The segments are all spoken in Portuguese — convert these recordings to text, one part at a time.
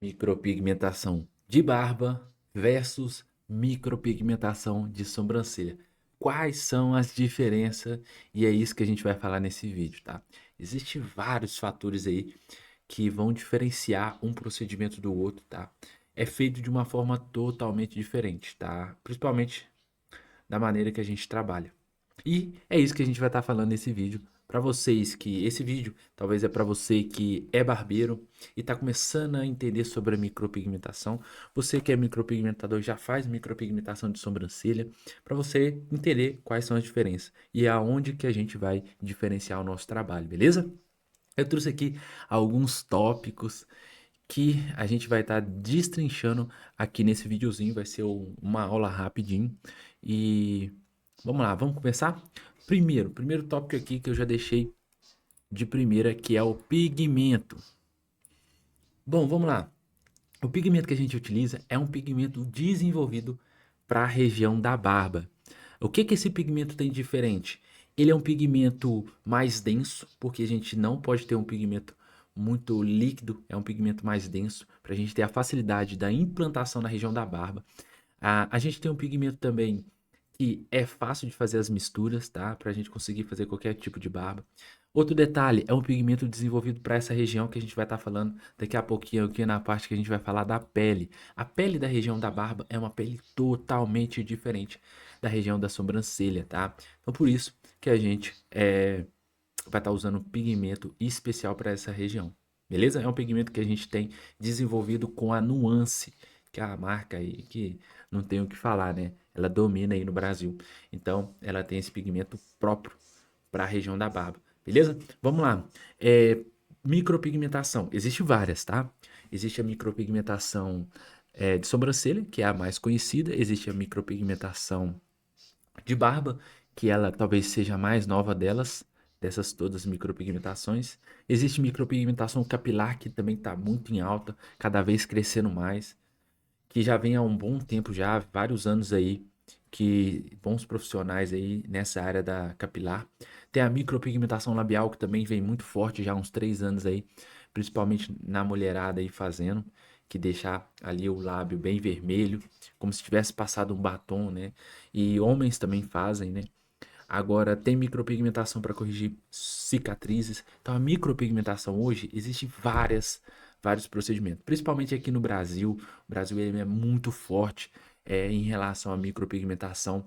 Micropigmentação de barba versus micropigmentação de sobrancelha. Quais são as diferenças? E é isso que a gente vai falar nesse vídeo, tá? Existem vários fatores aí que vão diferenciar um procedimento do outro, tá? É feito de uma forma totalmente diferente, tá? Principalmente da maneira que a gente trabalha. E é isso que a gente vai estar falando nesse vídeo. Para vocês que esse vídeo talvez é para você que é barbeiro e está começando a entender sobre a micropigmentação. Você que é micropigmentador já faz micropigmentação de sobrancelha para você entender quais são as diferenças e é aonde que a gente vai diferenciar o nosso trabalho, beleza? Eu trouxe aqui alguns tópicos que a gente vai estar destrinchando aqui nesse videozinho. Vai ser uma aula rapidinho e vamos lá, vamos começar? Primeiro tópico aqui que eu já deixei de primeira, que é o pigmento. Bom, vamos lá. O pigmento que a gente utiliza é um pigmento desenvolvido para a região da barba. O que que esse pigmento tem de diferente? Ele é um pigmento mais denso, porque a gente não pode ter um pigmento muito líquido, é um pigmento mais denso, para a gente ter a facilidade da implantação na região da barba. A gente tem um pigmento também que é fácil de fazer as misturas, tá? Para a gente conseguir fazer qualquer tipo de barba. Outro detalhe, é um pigmento desenvolvido para essa região que a gente vai estar falando daqui a pouquinho aqui na parte que a gente vai falar da pele. A pele da região da barba é uma pele totalmente diferente da região da sobrancelha, tá? Então por isso que a gente vai estar usando um pigmento especial para essa região. Beleza? É um pigmento que a gente tem desenvolvido com a Nuance, que é a marca aí que não tem o que falar, né? Ela domina aí no Brasil. Então, ela tem esse pigmento próprio para a região da barba. Beleza? Vamos lá. Micropigmentação. Existem várias, tá? Existe a micropigmentação de sobrancelha, que é a mais conhecida. Existe a micropigmentação de barba, que ela talvez seja a mais nova delas, dessas todas micropigmentações. Existe micropigmentação capilar, que também está muito em alta, cada vez crescendo mais, que já vem há um bom tempo já, vários anos aí, que bons profissionais aí nessa área da capilar. Tem a micropigmentação labial, que também vem muito forte já há uns 3 anos aí, principalmente na mulherada aí fazendo, que deixa ali o lábio bem vermelho, como se tivesse passado um batom, né? E homens também fazem, né? Agora tem micropigmentação para corrigir cicatrizes. Então a micropigmentação hoje existe vários procedimentos, principalmente aqui no Brasil. O Brasil ele é muito forte em relação à micropigmentação.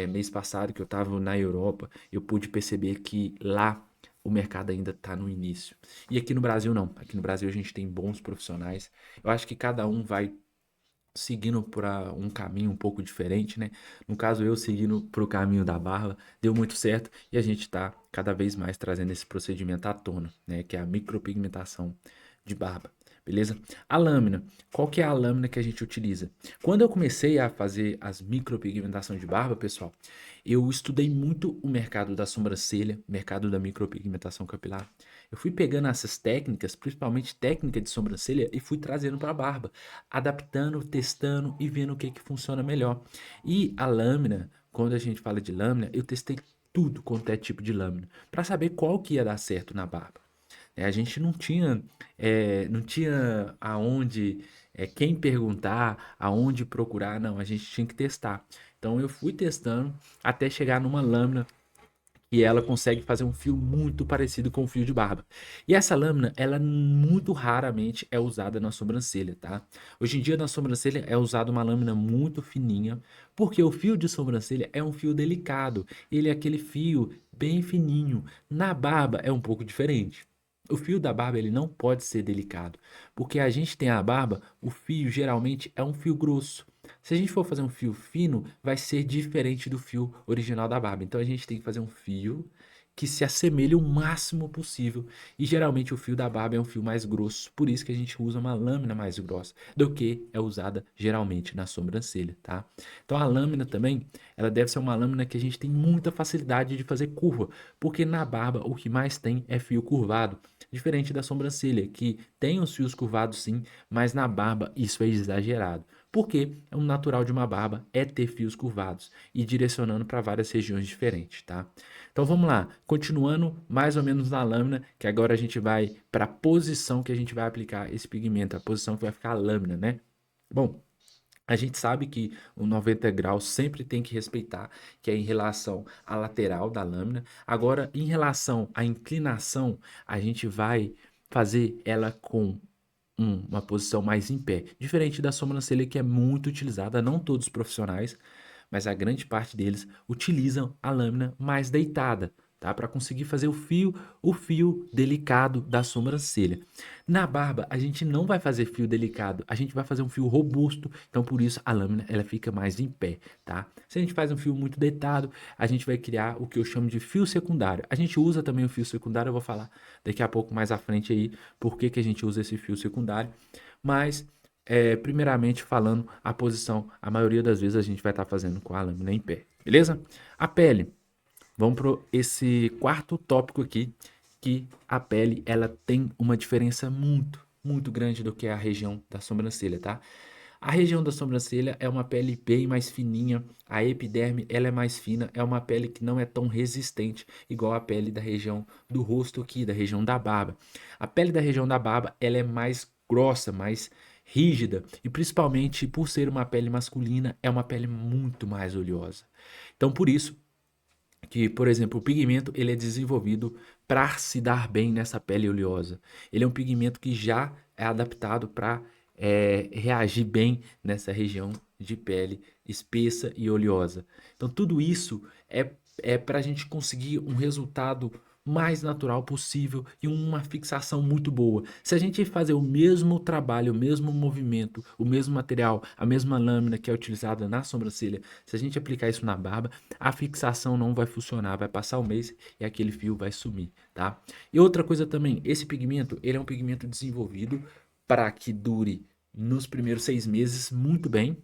Mês passado que eu estava na Europa, eu pude perceber que lá o mercado ainda está no início. E aqui no Brasil não. Aqui no Brasil a gente tem bons profissionais. Eu acho que cada um vai seguindo para um caminho um pouco diferente, né? No caso, eu seguindo para o caminho da barba, deu muito certo e a gente está cada vez mais trazendo esse procedimento à tona, né? Que é a micropigmentação de barba, beleza? A lâmina, qual que é a lâmina que a gente utiliza? Quando eu comecei a fazer as micropigmentações de barba, pessoal, eu estudei muito o mercado da sobrancelha, mercado da micropigmentação capilar. Eu fui pegando essas técnicas, principalmente técnica de sobrancelha, e fui trazendo para a barba, adaptando, testando e vendo o que que funciona melhor. E a lâmina, quando a gente fala de lâmina, eu testei tudo quanto é tipo de lâmina, para saber qual que ia dar certo na barba. A gente não tinha aonde, quem perguntar, aonde procurar, não, a gente tinha que testar. Então eu fui testando até chegar numa lâmina e ela consegue fazer um fio muito parecido com o fio de barba. E essa lâmina, ela muito raramente é usada na sobrancelha, tá? Hoje em dia na sobrancelha é usada uma lâmina muito fininha, porque o fio de sobrancelha é um fio delicado, ele é aquele fio bem fininho. Na barba é um pouco diferente. O fio da barba ele não pode ser delicado, porque a gente tem a barba, o fio geralmente é um fio grosso. Se a gente for fazer um fio fino, vai ser diferente do fio original da barba. Então a gente tem que fazer um fio que se assemelhe o máximo possível. E geralmente o fio da barba é um fio mais grosso, por isso que a gente usa uma lâmina mais grossa do que é usada geralmente na sobrancelha, tá? Então a lâmina também, ela deve ser uma lâmina que a gente tem muita facilidade de fazer curva, porque na barba o que mais tem é fio curvado, diferente da sobrancelha, que tem os fios curvados sim, mas na barba isso é exagerado. Porque o natural de uma barba é ter fios curvados e direcionando para várias regiões diferentes, tá? Então vamos lá, continuando mais ou menos na lâmina, que agora a gente vai para a posição que a gente vai aplicar esse pigmento, a posição que vai ficar a lâmina, né? Bom, a gente sabe que o 90 graus sempre tem que respeitar, que é em relação à lateral da lâmina. Agora, em relação à inclinação, a gente vai fazer ela com uma posição mais em pé. Diferente da sobrancelha que é muito utilizada, não todos os profissionais, mas a grande parte deles utilizam a lâmina mais deitada, tá? Para conseguir fazer o fio delicado da sobrancelha. Na barba, a gente não vai fazer fio delicado, a gente vai fazer um fio robusto, então por isso a lâmina ela fica mais em pé, tá? Se a gente faz um fio muito deitado, a gente vai criar o que eu chamo de fio secundário. A gente usa também o fio secundário, eu vou falar daqui a pouco mais à frente aí por que que a gente usa esse fio secundário, mas primeiramente falando, a posição, a maioria das vezes a gente vai estar fazendo com a lâmina em pé, beleza? A pele, vamos para esse quarto tópico aqui, que a pele ela tem uma diferença muito grande do que a região da sobrancelha, tá? A região da sobrancelha é uma pele bem mais fininha, a epiderme ela é mais fina, é uma pele que não é tão resistente, igual a pele da região do rosto aqui, da região da barba. A pele da região da barba ela é mais grossa, mais rígida e principalmente por ser uma pele masculina, é uma pele muito mais oleosa. Então por isso que, por exemplo, o pigmento ele é desenvolvido para se dar bem nessa pele oleosa. Ele é um pigmento que já é adaptado para reagir bem nessa região de pele espessa e oleosa. Então, tudo isso é para a gente conseguir um resultado mais natural possível e uma fixação muito boa. Se a gente fazer o mesmo trabalho, o mesmo movimento, o mesmo material, a mesma lâmina que é utilizada na sobrancelha, se a gente aplicar isso na barba, a fixação não vai funcionar, vai passar o mês e aquele fio vai sumir, tá? E outra coisa também, esse pigmento, ele é um pigmento desenvolvido para que dure nos primeiros 6 meses muito bem,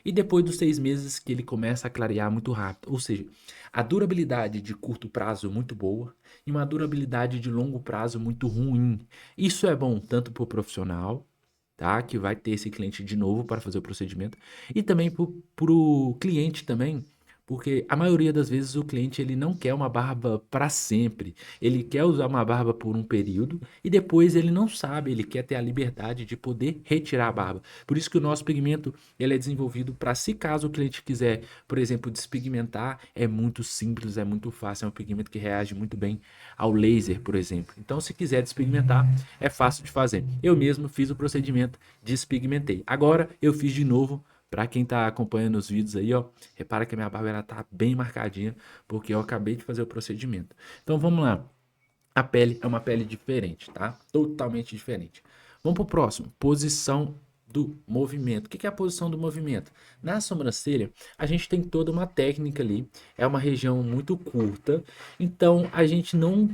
e depois dos 6 meses que ele começa a clarear muito rápido. Ou seja, a durabilidade de curto prazo muito boa e uma durabilidade de longo prazo muito ruim. Isso é bom tanto para o profissional, tá? Que vai ter esse cliente de novo para fazer o procedimento, e também para o cliente também, porque a maioria das vezes o cliente ele não quer uma barba para sempre. Ele quer usar uma barba por um período e depois ele não sabe, ele quer ter a liberdade de poder retirar a barba. Por isso que o nosso pigmento ele é desenvolvido para se caso o cliente quiser, por exemplo, despigmentar, é muito simples, é muito fácil, é um pigmento que reage muito bem ao laser, por exemplo. Então, se quiser despigmentar, é fácil de fazer. Eu mesmo fiz o procedimento, despigmentei. Agora eu fiz de novo. Para quem tá acompanhando os vídeos aí, ó, repara que a minha barba ela tá bem marcadinha, porque eu acabei de fazer o procedimento. Então vamos lá. A pele é uma pele diferente, tá? Totalmente diferente. Vamos pro próximo. Posição do movimento. O que é a posição do movimento? Na sobrancelha, a gente tem toda uma técnica ali. É uma região muito curta, então a gente não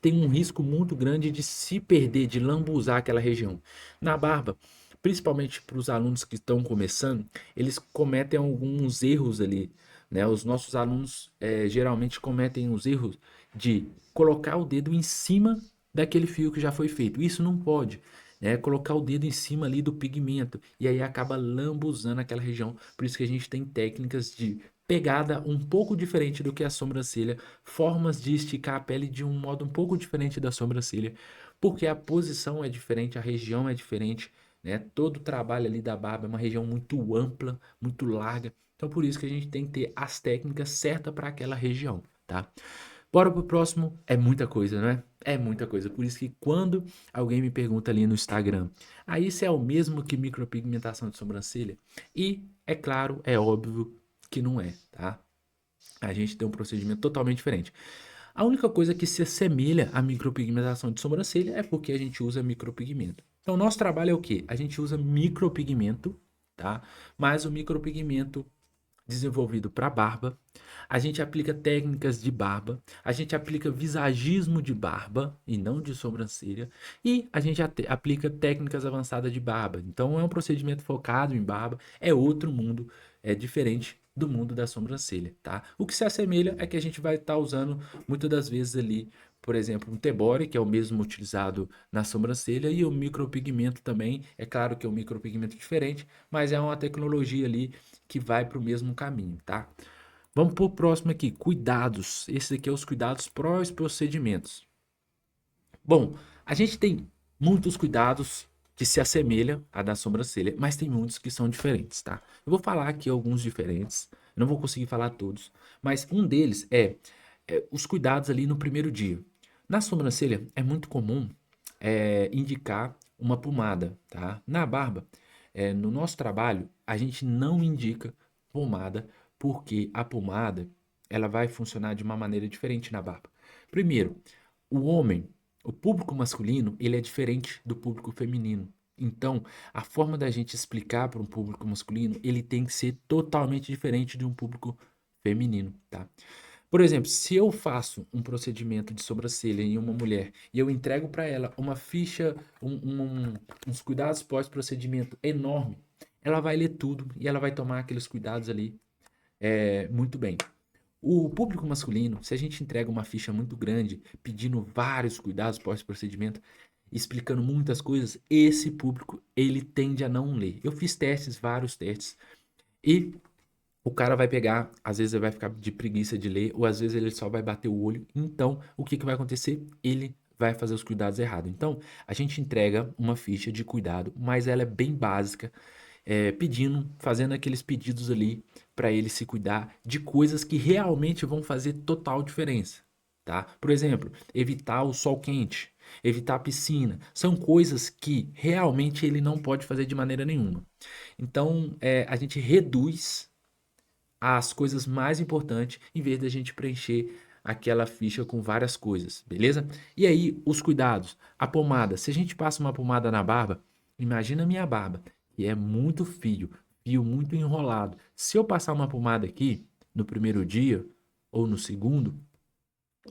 tem um risco muito grande de se perder, de lambuzar aquela região. Na barba, principalmente para os alunos que estão começando, eles cometem alguns erros ali, né? Os nossos alunos geralmente cometem os erros de colocar o dedo em cima daquele fio que já foi feito. Isso não pode, né? Colocar o dedo em cima ali do pigmento e aí acaba lambuzando aquela região. Por isso que a gente tem técnicas de pegada um pouco diferente do que a sobrancelha, formas de esticar a pele de um modo um pouco diferente da sobrancelha, porque a posição é diferente, a região é diferente, né? Todo o trabalho ali da barba é uma região muito ampla, muito larga. Então por isso que a gente tem que ter as técnicas certas para aquela região, tá? Bora pro próximo. É muita coisa, não é? É muita coisa. Por isso que quando alguém me pergunta ali no Instagram, aí se é o mesmo que micropigmentação de sobrancelha? E é claro, é óbvio que não é, tá? A gente tem um procedimento totalmente diferente. A única coisa que se assemelha à micropigmentação de sobrancelha é porque a gente usa micropigmento. Então, nosso trabalho é o quê? A gente usa micropigmento, tá? Mas o micropigmento desenvolvido para barba. A gente aplica técnicas de barba, a gente aplica visagismo de barba e não de sobrancelha, e a gente aplica técnicas avançadas de barba. Então é um procedimento focado em barba, é outro mundo, é diferente do mundo da sobrancelha, tá? O que se assemelha é que a gente vai estar usando muitas das vezes ali por exemplo, um T-body, que é o mesmo utilizado na sobrancelha, e o micropigmento também. É claro que é um micropigmento diferente, mas é uma tecnologia ali que vai para o mesmo caminho, tá? Vamos para o próximo aqui, cuidados. Esse aqui é os cuidados pós-procedimentos. Bom, a gente tem muitos cuidados que se assemelham à da sobrancelha, mas tem muitos que são diferentes, tá? Eu vou falar aqui alguns diferentes, não vou conseguir falar todos, mas um deles é os cuidados ali no primeiro dia. Na sobrancelha é muito comum indicar uma pomada, tá? Na barba, no nosso trabalho, a gente não indica pomada porque a pomada ela vai funcionar de uma maneira diferente na barba. Primeiro, o homem, o público masculino, ele é diferente do público feminino. Então, a forma da gente explicar para um público masculino, ele tem que ser totalmente diferente de um público feminino, tá? Por exemplo, se eu faço um procedimento de sobrancelha em uma mulher e eu entrego para ela uma ficha, uns cuidados pós-procedimento enorme, ela vai ler tudo e ela vai tomar aqueles cuidados ali muito bem. O público masculino, se a gente entrega uma ficha muito grande, pedindo vários cuidados pós-procedimento, explicando muitas coisas, esse público ele tende a não ler. Eu fiz testes, vários testes, e o cara vai pegar, às vezes ele vai ficar de preguiça de ler, ou às vezes ele só vai bater o olho. Então, o que que vai acontecer? Ele vai fazer os cuidados errados. Então, a gente entrega uma ficha de cuidado, mas ela é bem básica, fazendo aqueles pedidos ali para ele se cuidar de coisas que realmente vão fazer total diferença, tá? Por exemplo, evitar o sol quente, evitar a piscina, são coisas que realmente ele não pode fazer de maneira nenhuma. Então, a gente reduz as coisas mais importantes em vez da gente preencher aquela ficha com várias coisas, beleza? E aí, os cuidados. A pomada. Se a gente passa uma pomada na barba, imagina a minha barba, que é muito fio muito enrolado. Se eu passar uma pomada aqui no primeiro dia ou no segundo,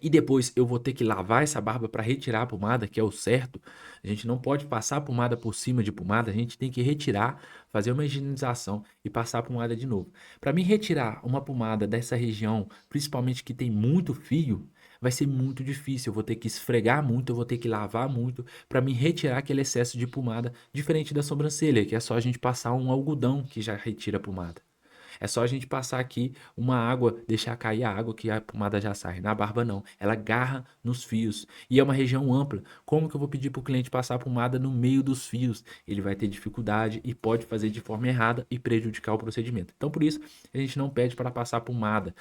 e depois eu vou ter que lavar essa barba para retirar a pomada, que é o certo. A gente não pode passar a pomada por cima de pomada, a gente tem que retirar, fazer uma higienização e passar a pomada de novo. Para mim retirar uma pomada dessa região, principalmente que tem muito fio, vai ser muito difícil. Eu vou ter que esfregar muito, eu vou ter que lavar muito para me retirar aquele excesso de pomada, diferente da sobrancelha, que é só a gente passar um algodão que já retira a pomada. É só a gente passar aqui uma água, deixar cair a água que a pomada já sai. Na barba não, ela agarra nos fios e é uma região ampla. Como que eu vou pedir para o cliente passar a pomada no meio dos fios? Ele vai ter dificuldade e pode fazer de forma errada e prejudicar o procedimento. Então por isso a gente não pede para passar pomada.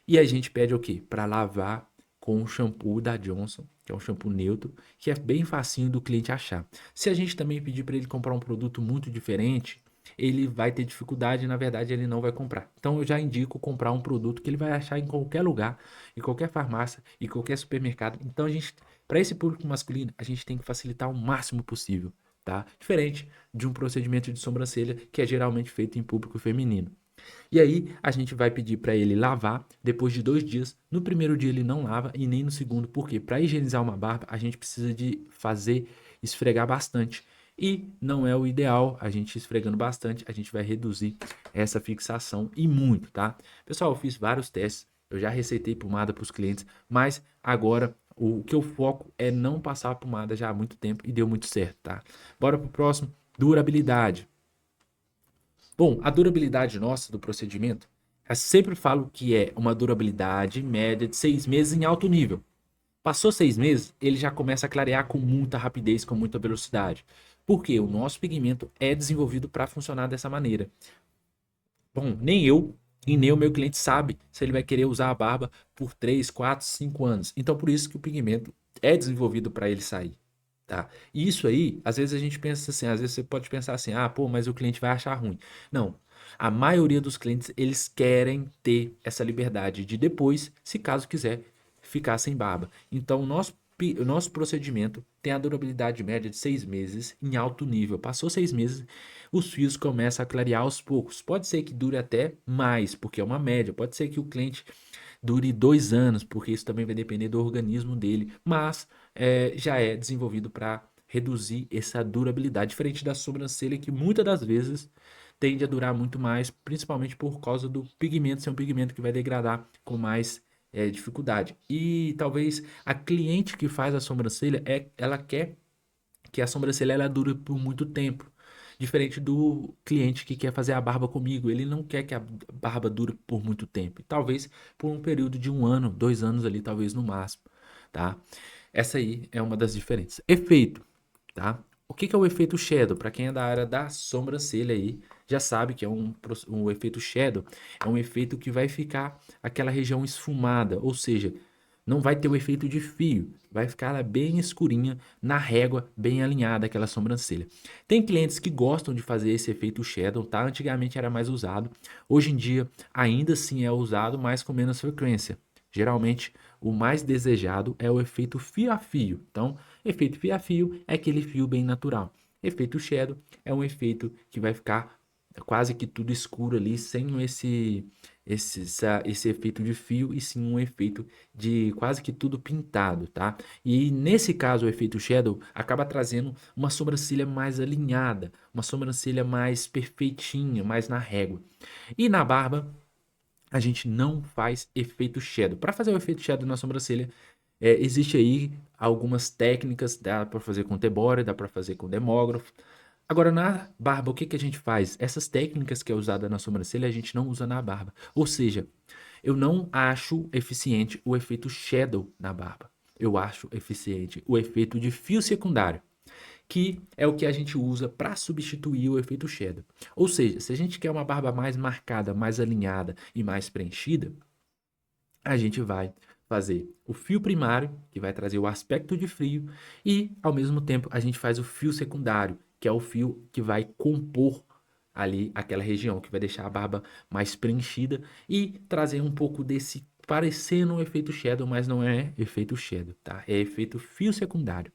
E a gente pede o quê? Para lavar com o shampoo da Johnson, que é um shampoo neutro, que é bem facinho do cliente achar. Se a gente também pedir para ele comprar um produto muito diferente, ele vai ter dificuldade e na verdade ele não vai comprar. Então eu já indico comprar um produto que ele vai achar em qualquer lugar, em qualquer farmácia, em qualquer supermercado. Então a gente, para esse público masculino, a gente tem que facilitar o máximo possível, tá? Diferente de um procedimento de sobrancelha que é geralmente feito em público feminino. E aí a gente vai pedir para ele lavar depois de 2 dias. No primeiro dia ele não lava e nem no segundo, porque para higienizar uma barba a gente precisa de fazer esfregar bastante. E não é o ideal, a gente esfregando bastante, a gente vai reduzir essa fixação e muito, tá? Pessoal, eu fiz vários testes, eu já receitei pomada para os clientes, mas agora o que eu foco é não passar a pomada já há muito tempo e deu muito certo, tá? Bora pro próximo, durabilidade. Bom, a durabilidade nossa do procedimento, eu sempre falo que é uma durabilidade média de 6 meses em alto nível. Passou 6 meses, ele já começa a clarear com muita rapidez, com muita velocidade. Porque o nosso pigmento é desenvolvido para funcionar dessa maneira. Bom, nem eu e nem o meu cliente sabe se ele vai querer usar a barba por 3, 4, 5 anos. Então, por isso que o pigmento é desenvolvido para ele sair. Tá? E isso aí, às vezes a gente pensa assim, às vezes você pode pensar assim, ah, pô, mas o cliente vai achar ruim. Não, a maioria dos clientes, eles querem ter essa liberdade de depois, se caso quiser, ficar sem barba. Então, o nosso procedimento tem a durabilidade média de 6 meses em alto nível. Passou 6 meses, os fios começam a clarear aos poucos. Pode ser que dure até mais, porque é uma média. Pode ser que o cliente dure 2 anos, porque isso também vai depender do organismo dele, mas já é desenvolvido para reduzir essa durabilidade, diferente da sobrancelha, que muitas das vezes tende a durar muito mais, principalmente por causa do pigmento ser um pigmento que vai degradar com mais dificuldade. E talvez a cliente que faz a sobrancelha, ela quer que a sobrancelha ela dure por muito tempo. Diferente do cliente que quer fazer a barba comigo, ele não quer que a barba dure por muito tempo. E talvez por um período de 1 ano, 2 anos ali, talvez no máximo, tá? Essa aí é uma das diferenças. Efeito, tá? O que que é o efeito shadow? Para quem é da área da sobrancelha aí, já sabe que é um efeito shadow, é um efeito que vai ficar aquela região esfumada, ou seja, não vai ter o efeito de fio, vai ficar ela bem escurinha na régua, bem alinhada aquela sobrancelha. Tem clientes que gostam de fazer esse efeito shadow, tá? Antigamente era mais usado, hoje em dia ainda assim é usado, mas com menos frequência. Geralmente o mais desejado é o efeito fio a fio. Então, efeito fio a fio é aquele fio bem natural. Efeito shadow é um efeito que vai ficar quase que tudo escuro ali, sem esse efeito de fio, e sim um efeito de quase que tudo pintado, tá? E nesse caso, o efeito shadow acaba trazendo uma sobrancelha mais alinhada, uma sobrancelha mais perfeitinha, mais na régua. E na barba, a gente não faz efeito shadow. Para fazer o efeito shadow na sobrancelha, existe aí algumas técnicas, dá para fazer com T-Body, dá para fazer com demógrafo. Agora, na barba, o que que a gente faz? Essas técnicas que é usada na sobrancelha, a gente não usa na barba. Ou seja, eu não acho eficiente o efeito shadow na barba. Eu acho eficiente o efeito de fio secundário, que é o que a gente usa para substituir o efeito shadow. Ou seja, se a gente quer uma barba mais marcada, mais alinhada e mais preenchida, a gente vai fazer o fio primário, que vai trazer o aspecto de frio, e ao mesmo tempo a gente faz o fio secundário, que é o fio que vai compor ali aquela região, que vai deixar a barba mais preenchida e trazer um pouco desse parecendo um efeito shadow, mas não é efeito shadow, tá? É efeito fio secundário.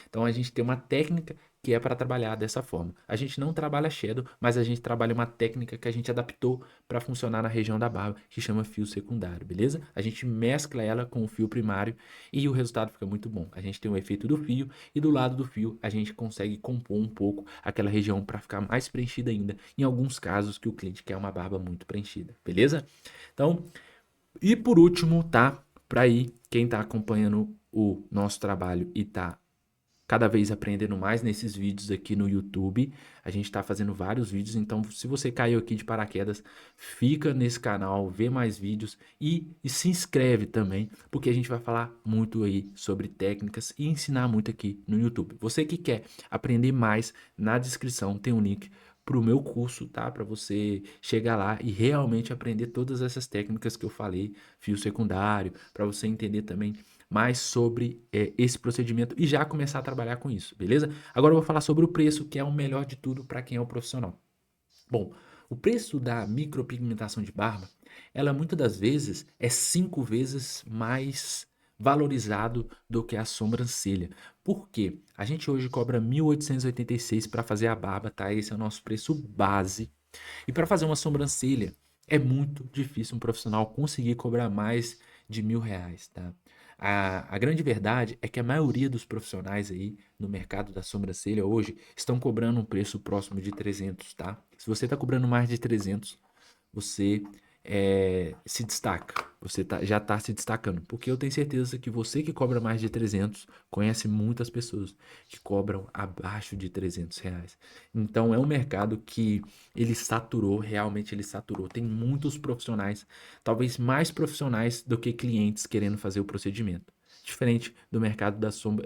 Então a gente tem uma técnica que é para trabalhar dessa forma. A gente não trabalha shadow, mas a gente trabalha uma técnica que a gente adaptou para funcionar na região da barba, que chama fio secundário, beleza? A gente mescla ela com o fio primário e o resultado fica muito bom. A gente tem o efeito do fio e do lado do fio a gente consegue compor um pouco aquela região para ficar mais preenchida ainda, em alguns casos que o cliente quer uma barba muito preenchida, beleza? Então, e por último, tá? Para aí, quem está acompanhando o nosso trabalho e tá cada vez aprendendo mais nesses vídeos aqui no YouTube. A gente está fazendo vários vídeos, então se você caiu aqui de paraquedas, fica nesse canal, vê mais vídeos e se inscreve também, porque a gente vai falar muito aí sobre técnicas e ensinar muito aqui no YouTube. Você que quer aprender mais, na descrição tem um link para o meu curso, tá? Para você chegar lá e realmente aprender todas essas técnicas que eu falei, fio secundário, para você entender também mais sobre esse procedimento e já começar a trabalhar com isso, beleza? Agora eu vou falar sobre o preço, que é o melhor de tudo para quem é o profissional. Bom, o preço da micropigmentação de barba, ela muitas das vezes é 5 vezes mais valorizado do que a sobrancelha. Por quê? A gente hoje cobra 1.886 para fazer a barba, tá? Esse é o nosso preço base. E para fazer uma sobrancelha, é muito difícil um profissional conseguir cobrar mais de R$ 1.000, tá? A grande verdade é que a maioria dos profissionais aí no mercado da sobrancelha hoje estão cobrando um preço próximo de 300, tá? Se você está cobrando mais de 300, você se destaca, você já está se destacando, porque eu tenho certeza que você que cobra mais de 300 conhece muitas pessoas que cobram abaixo de R$ 300. Então é um mercado que ele saturou, realmente ele saturou. Tem muitos profissionais, talvez mais profissionais do que clientes querendo fazer o procedimento. Diferente do mercado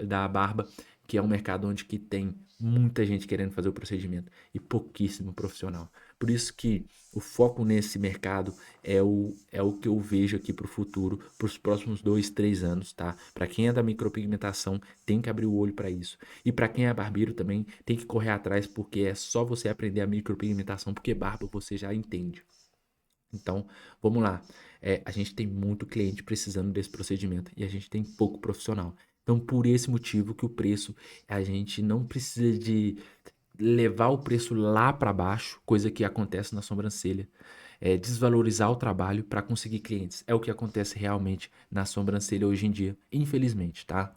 da barba, que é um mercado onde que tem muita gente querendo fazer o procedimento e pouquíssimo profissional. Por isso que o foco nesse mercado é o que eu vejo aqui para o futuro, para os próximos 2, 3 anos, tá? Para quem é da micropigmentação, tem que abrir o olho para isso. E para quem é barbeiro também, tem que correr atrás, porque é só você aprender a micropigmentação, porque barba você já entende. Então, vamos lá. A gente tem muito cliente precisando desse procedimento e a gente tem pouco profissional. Então, por esse motivo que o preço, a gente não precisa de levar o preço lá para baixo, coisa que acontece na sobrancelha, desvalorizar o trabalho para conseguir clientes. É o que acontece realmente na sobrancelha hoje em dia, infelizmente, tá?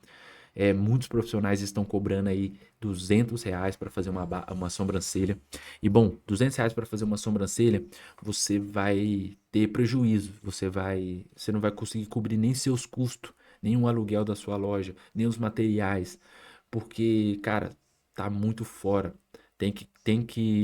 Muitos profissionais estão cobrando aí R$ 200 para fazer uma sobrancelha. E bom, R$ 200 para fazer uma sobrancelha, você vai ter prejuízo. Você não vai conseguir cobrir nem seus custos, nem o aluguel da sua loja, nem os materiais, porque, cara, tá muito fora.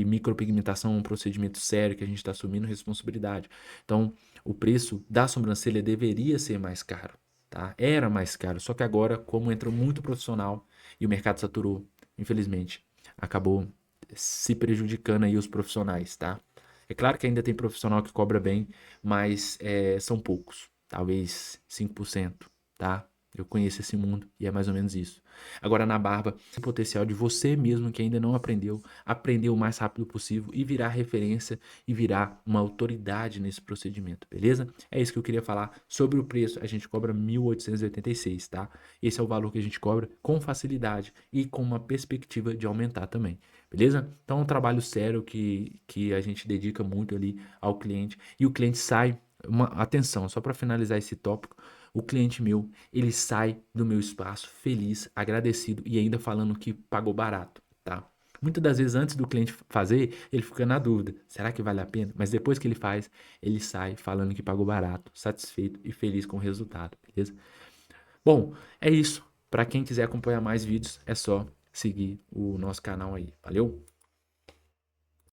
Micropigmentação é um procedimento sério que a gente está assumindo responsabilidade. Então, o preço da sobrancelha deveria ser mais caro, tá? Era mais caro, só que agora, como entrou muito profissional e o mercado saturou, infelizmente, acabou se prejudicando aí os profissionais, tá? É claro que ainda tem profissional que cobra bem, mas são poucos, talvez 5%, tá? Eu conheço esse mundo e é mais ou menos isso. Agora na barba, o potencial de você mesmo que ainda não aprendeu, aprender o mais rápido possível e virar referência e virar uma autoridade nesse procedimento, beleza? É isso que eu queria falar sobre o preço. A gente cobra 1.886, tá? Esse é o valor que a gente cobra com facilidade e com uma perspectiva de aumentar também, beleza? Então é um trabalho sério que a gente dedica muito ali ao cliente e o cliente sai. Atenção, só para finalizar esse tópico, o cliente meu, ele sai do meu espaço feliz, agradecido e ainda falando que pagou barato, tá? Muitas das vezes antes do cliente fazer, ele fica na dúvida, será que vale a pena? Mas depois que ele faz, ele sai falando que pagou barato, satisfeito e feliz com o resultado, beleza? Bom, é isso. Para quem quiser acompanhar mais vídeos, é só seguir o nosso canal aí. Valeu?